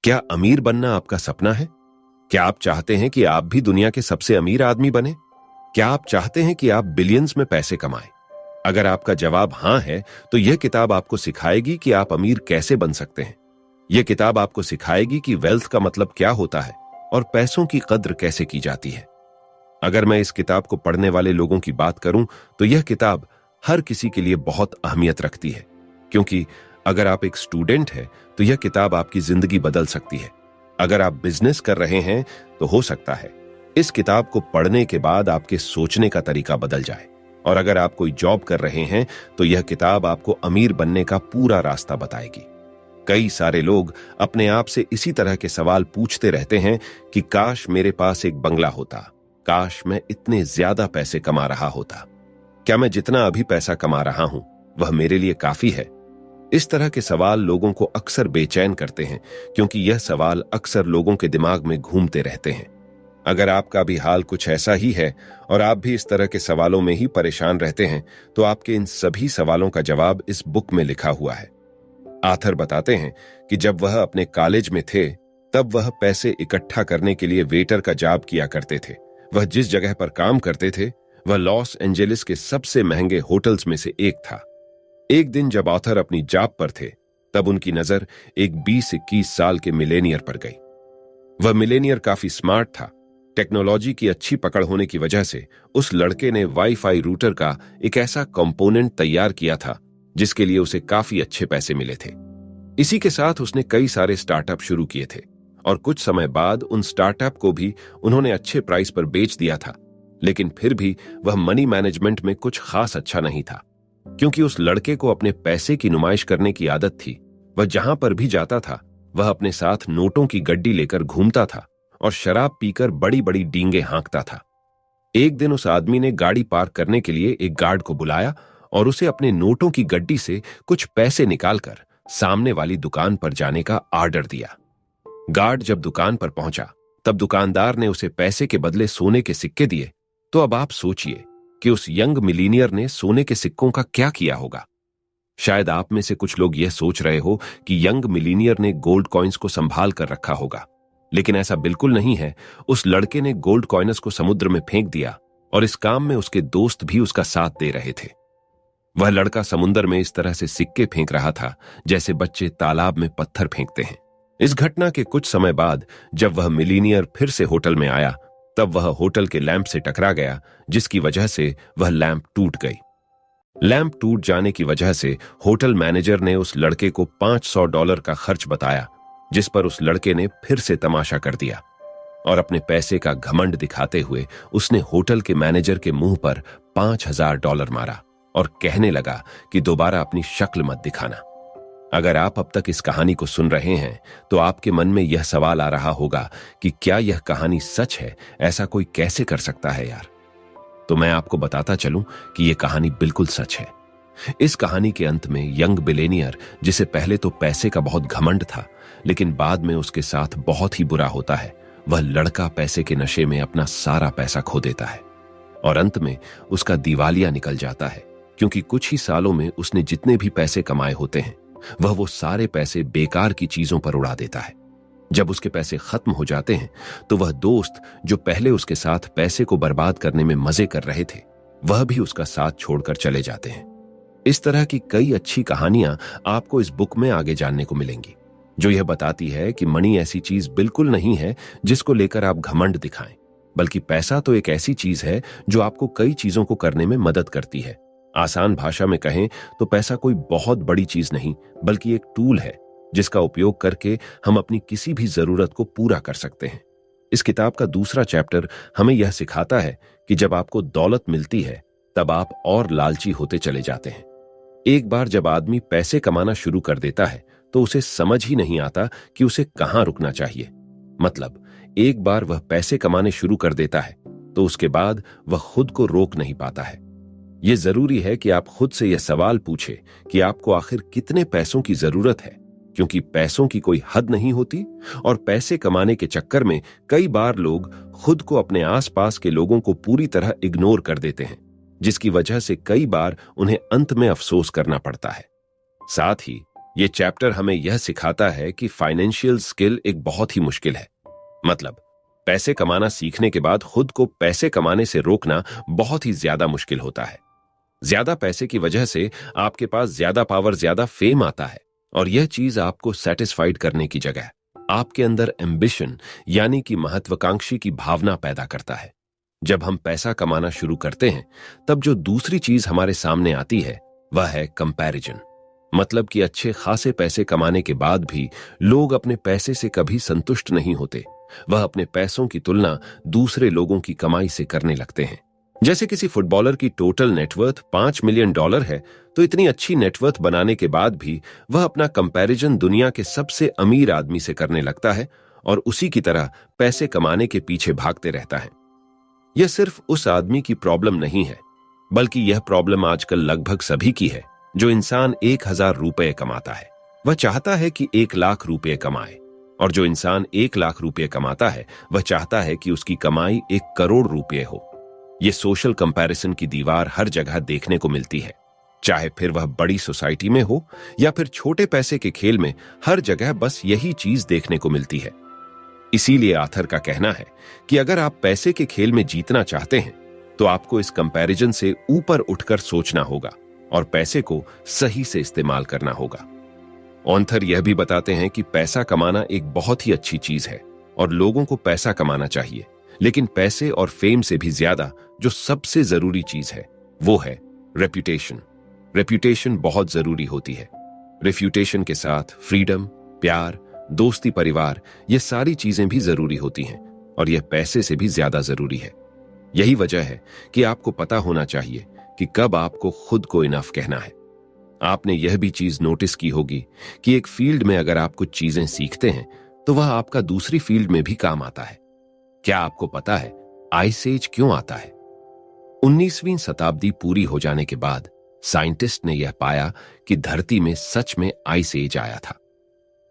क्या अमीर बनना आपका सपना है? क्या आप चाहते हैं कि आप भी दुनिया के सबसे अमीर आदमी बने? क्या आप चाहते हैं कि आप बिलियंस में पैसे कमाएं? अगर आपका जवाब हां है, तो यह किताब आपको सिखाएगी कि आप अमीर कैसे बन सकते हैं। यह किताब आपको सिखाएगी कि वेल्थ का मतलब क्या होता है और पैसों की कद्र कैसे की जाती है। अगर मैं इस किताब को पढ़ने वाले लोगों की बात करूं, तो यह किताब हर किसी के लिए बहुत अहमियत रखती है, क्योंकि अगर आप एक स्टूडेंट हैं, तो यह किताब आपकी जिंदगी बदल सकती है। अगर आप बिजनेस कर रहे हैं, तो हो सकता है इस किताब को पढ़ने के बाद आपके सोचने का तरीका बदल जाए। और अगर आप कोई जॉब कर रहे हैं, तो यह किताब आपको अमीर बनने का पूरा रास्ता बताएगी। कई सारे लोग अपने आप से इसी तरह के सवाल पूछते रहते हैं कि काश मेरे पास एक बंगला होता, काश मैं इतने ज्यादा पैसे कमा रहा होता, क्या मैं जितना अभी पैसा कमा रहा हूं वह मेरे लिए काफी है। इस तरह के सवाल लोगों को अक्सर बेचैन करते हैं, क्योंकि यह सवाल अक्सर लोगों के दिमाग में घूमते रहते हैं। अगर आपका भी हाल कुछ ऐसा ही है और आप भी इस तरह के सवालों में ही परेशान रहते हैं, तो आपके इन सभी सवालों का जवाब इस बुक में लिखा हुआ है। आथर बताते हैं कि जब वह अपने कॉलेज में थे, तब वह पैसे इकट्ठा करने के लिए वेटर का जॉब किया करते थे। वह जिस जगह पर काम करते थे, वह लॉस एंजेलिस के सबसे महंगे होटल्स में से एक था। एक दिन जब ऑथर अपनी जॉब पर थे, तब उनकी नजर एक 20-21 साल के मिलेनियर पर गई। वह मिलेनियर काफी स्मार्ट था। टेक्नोलॉजी की अच्छी पकड़ होने की वजह से उस लड़के ने वाईफाई रूटर का एक ऐसा कंपोनेंट तैयार किया था जिसके लिए उसे काफी अच्छे पैसे मिले थे। इसी के साथ उसने कई सारे स्टार्टअप शुरू किए थे और कुछ समय बाद उन स्टार्टअप को भी उन्होंने अच्छे प्राइस पर बेच दिया था। लेकिन फिर भी वह मनी मैनेजमेंट में कुछ खास अच्छा नहीं था, क्योंकि उस लड़के को अपने पैसे की नुमाइश करने की आदत थी। वह जहां पर भी जाता था, वह अपने साथ नोटों की गड्डी लेकर घूमता था और शराब पीकर बड़ी बड़ी डींगे हाँकता था। एक दिन उस आदमी ने गाड़ी पार्क करने के लिए एक गार्ड को बुलाया और उसे अपने नोटों की गड्डी से कुछ पैसे निकालकर सामने वाली दुकान पर जाने का आर्डर दिया। गार्ड जब दुकान पर पहुंचा, तब दुकानदार ने उसे पैसे के बदले सोने के सिक्के दिए। तो अब आप सोचिए कि उस यंग मिलीनियर ने सोने के सिक्कों का क्या किया होगा। शायद आप में से कुछ लोग यह सोच रहे हो कि यंग मिलीनियर ने गोल्ड कॉइन्स को संभाल कर रखा होगा, लेकिन ऐसा बिल्कुल नहीं है। उस लड़के ने गोल्ड कॉइन्स को समुद्र में फेंक दिया और इस काम में उसके दोस्त भी उसका साथ दे रहे थे। वह लड़का समुद्र में इस तरह से सिक्के फेंक रहा था जैसे बच्चे तालाब में पत्थर फेंकते हैं। इस घटना के कुछ समय बाद जब वह मिलीनियर फिर से होटल में आया, तब वह होटल के लैंप से टकरा गया, जिसकी वजह से वह लैंप टूट गई। लैंप टूट जाने की वजह से होटल मैनेजर ने उस लड़के को $500 का खर्च बताया, जिस पर उस लड़के ने फिर से तमाशा कर दिया और अपने पैसे का घमंड दिखाते हुए उसने होटल के मैनेजर के मुंह पर $5000 मारा और कहने लगा कि दोबारा अपनी शक्ल मत दिखाना। अगर आप अब तक इस कहानी को सुन रहे हैं, तो आपके मन में यह सवाल आ रहा होगा कि क्या यह कहानी सच है? ऐसा कोई कैसे कर सकता है यार? तो मैं आपको बताता चलूं कि यह कहानी बिल्कुल सच है। इस कहानी के अंत में यंग बिलेनियर, जिसे पहले तो पैसे का बहुत घमंड था, लेकिन बाद में उसके साथ बहुत ही बुरा होता है, वह लड़का पैसे के नशे में अपना सारा पैसा खो देता है और अंत में उसका दिवालिया निकल जाता है, क्योंकि कुछ ही सालों में उसने जितने भी पैसे कमाए होते हैं, वह वो सारे पैसे बेकार की चीजों पर उड़ा देता है। जब उसके पैसे खत्म हो जाते हैं, तो वह दोस्त जो पहले उसके साथ पैसे को बर्बाद करने में मजे कर रहे थे, वह भी उसका साथ छोड़कर चले जाते हैं। इस तरह की कई अच्छी कहानियां आपको इस बुक में आगे जानने को मिलेंगी, जो यह बताती है कि मनी ऐसी चीज बिल्कुल नहीं है जिसको लेकर आप घमंड दिखाएं, बल्कि पैसा तो एक ऐसी चीज है जो आपको कई चीजों को करने में मदद करती है। आसान भाषा में कहें तो पैसा कोई बहुत बड़ी चीज नहीं, बल्कि एक टूल है जिसका उपयोग करके हम अपनी किसी भी जरूरत को पूरा कर सकते हैं। इस किताब का दूसरा चैप्टर हमें यह सिखाता है कि जब आपको दौलत मिलती है, तब आप और लालची होते चले जाते हैं। एक बार जब आदमी पैसे कमाना शुरू कर देता है, तो उसे समझ ही नहीं आता कि उसे कहां रुकना चाहिए। मतलब एक बार वह पैसे कमाने शुरू कर देता है, तो उसके बाद वह खुद को रोक नहीं पाता है। यह जरूरी है कि आप खुद से यह सवाल पूछें कि आपको आखिर कितने पैसों की जरूरत है, क्योंकि पैसों की कोई हद नहीं होती और पैसे कमाने के चक्कर में कई बार लोग खुद को, अपने आसपास के लोगों को पूरी तरह इग्नोर कर देते हैं, जिसकी वजह से कई बार उन्हें अंत में अफसोस करना पड़ता है। साथ ही ये चैप्टर हमें यह सिखाता है कि फाइनेंशियल स्किल एक बहुत ही मुश्किल है। मतलब पैसे कमाना सीखने के बाद खुद को पैसे कमाने से रोकना बहुत ही ज्यादा मुश्किल होता है। ज्यादा पैसे की वजह से आपके पास ज्यादा पावर, ज्यादा फेम आता है, और यह चीज आपको सेटिस्फाइड करने की जगह आपके अंदर एम्बिशन यानी कि महत्वाकांक्षी की भावना पैदा करता है। जब हम पैसा कमाना शुरू करते हैं तब जो दूसरी चीज हमारे सामने आती है वह है कंपैरिजन। मतलब कि अच्छे खासे पैसे कमाने के बाद भी लोग अपने पैसे से कभी संतुष्ट नहीं होते। वह अपने पैसों की तुलना दूसरे लोगों की कमाई से करने लगते हैं। जैसे किसी फुटबॉलर की टोटल नेटवर्थ $5 मिलियन है, तो इतनी अच्छी नेटवर्थ बनाने के बाद भी वह अपना कंपैरिजन दुनिया के सबसे अमीर आदमी से करने लगता है और उसी की तरह पैसे कमाने के पीछे भागते रहता है। यह सिर्फ उस आदमी की प्रॉब्लम नहीं है, बल्कि यह प्रॉब्लम आजकल लगभग सभी की है। जो इंसान 1,000 रुपए कमाता है वह चाहता है कि 1,00,000 रुपए कमाए, और जो इंसान 1,00,000 रुपए कमाता है वह चाहता है कि उसकी कमाई 1 करोड़ रुपए हो। ये सोशल कंपैरिजन की दीवार हर जगह देखने को मिलती है, चाहे फिर वह बड़ी सोसाइटी में हो या फिर छोटे पैसे के खेल में। हर जगह बस यही चीज देखने को मिलती है। इसीलिए आथर का कहना है कि अगर आप पैसे के खेल में जीतना चाहते हैं तो आपको इस कंपैरिजन से ऊपर उठकर सोचना होगा और पैसे को सही से इस्तेमाल करना होगा। ऑथर यह भी बताते हैं कि पैसा कमाना एक बहुत ही अच्छी चीज है और लोगों को पैसा कमाना चाहिए, लेकिन पैसे और फेम से भी ज्यादा जो सबसे जरूरी चीज है वो है रेप्यूटेशन। रेप्यूटेशन बहुत जरूरी होती है। रेप्यूटेशन के साथ फ्रीडम, प्यार, दोस्ती, परिवार, ये सारी चीजें भी जरूरी होती हैं और यह पैसे से भी ज्यादा जरूरी है। यही वजह है कि आपको पता होना चाहिए कि कब आपको खुद को इनफ कहना है। आपने यह भी चीज नोटिस की होगी कि एक फील्ड में अगर आप कुछ चीजें सीखते हैं तो वह आपका दूसरी फील्ड में भी काम आता है। क्या आपको पता है आइस एज क्यों आता है? 19वीं शताब्दी पूरी हो जाने के बाद साइंटिस्ट ने यह पाया कि धरती में सच में आइस एज आया था।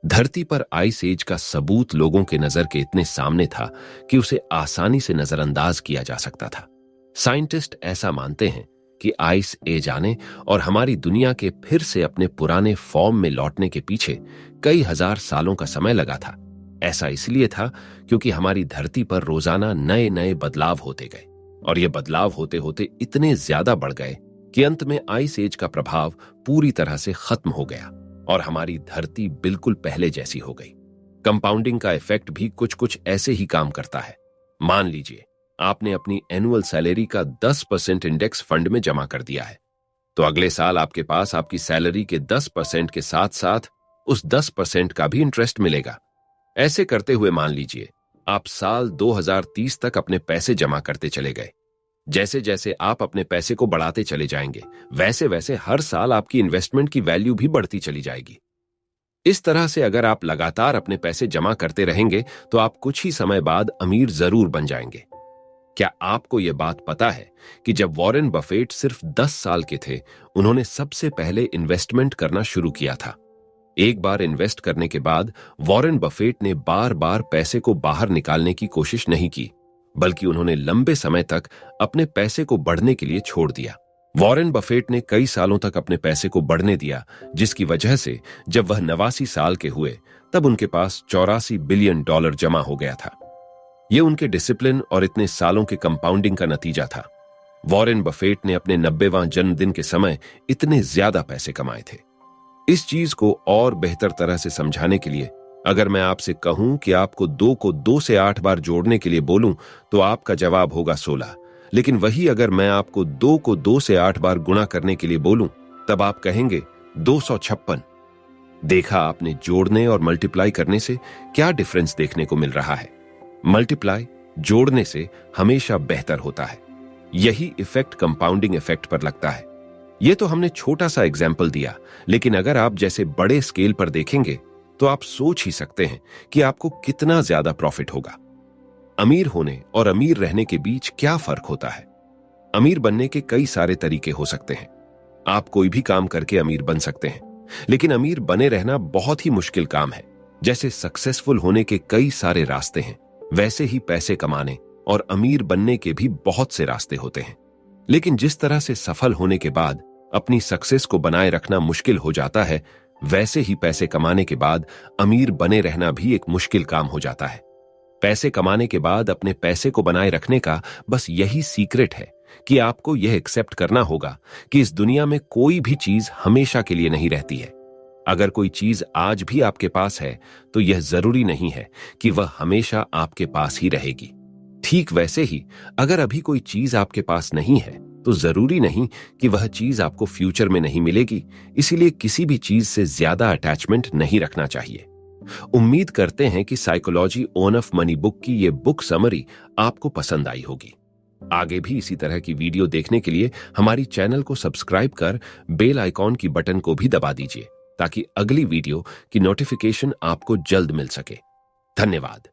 धरती पर आइस एज का सबूत लोगों के नजर के इतने सामने था कि उसे आसानी से नजरअंदाज किया जा सकता था। साइंटिस्ट ऐसा मानते हैं कि आइस एज आने और हमारी दुनिया के फिर से अपने पुराने फॉर्म में लौटने के पीछे कई हजार सालों का समय लगा था। ऐसा इसलिए था क्योंकि हमारी धरती पर रोजाना नए नए बदलाव होते गए और ये बदलाव होते होते इतने ज्यादा बढ़ गए कि अंत में आइस एज का प्रभाव पूरी तरह से खत्म हो गया और हमारी धरती बिल्कुल पहले जैसी हो गई। कंपाउंडिंग का इफेक्ट भी कुछ कुछ ऐसे ही काम करता है। मान लीजिए आपने अपनी एनुअल सैलरी का 10% इंडेक्स फंड में जमा कर दिया है, तो अगले साल आपके पास आपकी सैलरी के 10% के साथ साथ उस 10% का भी इंटरेस्ट मिलेगा। ऐसे करते हुए मान लीजिए आप साल 2030 तक अपने पैसे जमा करते चले गए। जैसे जैसे आप अपने पैसे को बढ़ाते चले जाएंगे वैसे वैसे हर साल आपकी इन्वेस्टमेंट की वैल्यू भी बढ़ती चली जाएगी। इस तरह से अगर आप लगातार अपने पैसे जमा करते रहेंगे तो आप कुछ ही समय बाद अमीर जरूर बन जाएंगे। क्या आपको यह बात पता है कि जब वॉरेन बफेट सिर्फ 10 साल के थे उन्होंने सबसे पहले इन्वेस्टमेंट करना शुरू किया था। एक बार इन्वेस्ट करने के बाद वॉरेन बफेट ने बार बार पैसे को बाहर निकालने की कोशिश नहीं की, बल्कि उन्होंने लंबे समय तक अपने पैसे को बढ़ने के लिए छोड़ दिया। वॉरेन बफेट ने कई सालों तक अपने पैसे को बढ़ने दिया, जिसकी वजह से जब वह 89 साल के हुए तब उनके पास $84 बिलियन जमा हो गया था। यह उनके डिसिप्लिन और इतने सालों के कंपाउंडिंग का नतीजा था। वॉरेन बफेट ने अपने 90वां जन्मदिन के समय इतने ज्यादा पैसे कमाए थे। इस चीज को और बेहतर तरह से समझाने के लिए अगर मैं आपसे कहूं कि आपको 2 को 2 से 8 बार जोड़ने के लिए बोलूं तो आपका जवाब होगा 16। लेकिन वही अगर मैं आपको 2 को 2 से 8 बार गुणा करने के लिए बोलूं तब आप कहेंगे 256। देखा आपने, जोड़ने और मल्टीप्लाई करने से क्या डिफरेंस देखने को मिल रहा है। मल्टीप्लाई जोड़ने से हमेशा बेहतर होता है। यही इफेक्ट कंपाउंडिंग इफेक्ट पर लगता है। यह तो हमने छोटा सा एग्जाम्पल दिया, लेकिन अगर आप जैसे बड़े स्केल पर देखेंगे तो आप सोच ही सकते हैं कि आपको कितना ज्यादा प्रॉफिट होगा। अमीर होने और अमीर रहने के बीच क्या फर्क होता है? अमीर बनने के कई सारे तरीके हो सकते हैं। आप कोई भी काम करके अमीर बन सकते हैं, लेकिन अमीर बने रहना बहुत ही मुश्किल काम है। जैसे सक्सेसफुल होने के कई सारे रास्ते हैं, वैसे ही पैसे कमाने और अमीर बनने के भी बहुत से रास्ते होते हैं। लेकिन जिस तरह से सफल होने के बाद अपनी सक्सेस को बनाए रखना मुश्किल हो जाता है, वैसे ही पैसे कमाने के बाद अमीर बने रहना भी एक मुश्किल काम हो जाता है। पैसे कमाने के बाद अपने पैसे को बनाए रखने का बस यही सीक्रेट है कि आपको यह एक्सेप्ट करना होगा कि इस दुनिया में कोई भी चीज हमेशा के लिए नहीं रहती है। अगर कोई चीज आज भी आपके पास है तो यह जरूरी नहीं है कि वह हमेशा आपके पास ही रहेगी। ठीक वैसे ही अगर अभी कोई चीज आपके पास नहीं है तो जरूरी नहीं कि वह चीज आपको फ्यूचर में नहीं मिलेगी। इसीलिए किसी भी चीज से ज्यादा अटैचमेंट नहीं रखना चाहिए। उम्मीद करते हैं कि psychology own of money book की ये बुक समरी आपको पसंद आई होगी। आगे भी इसी तरह की वीडियो देखने के लिए हमारी चैनल को सब्सक्राइब कर बेल आइकॉन की बटन को भी दबा दीजिए ताकि अगली वीडियो की नोटिफिकेशन आपको जल्द मिल सके। धन्यवाद।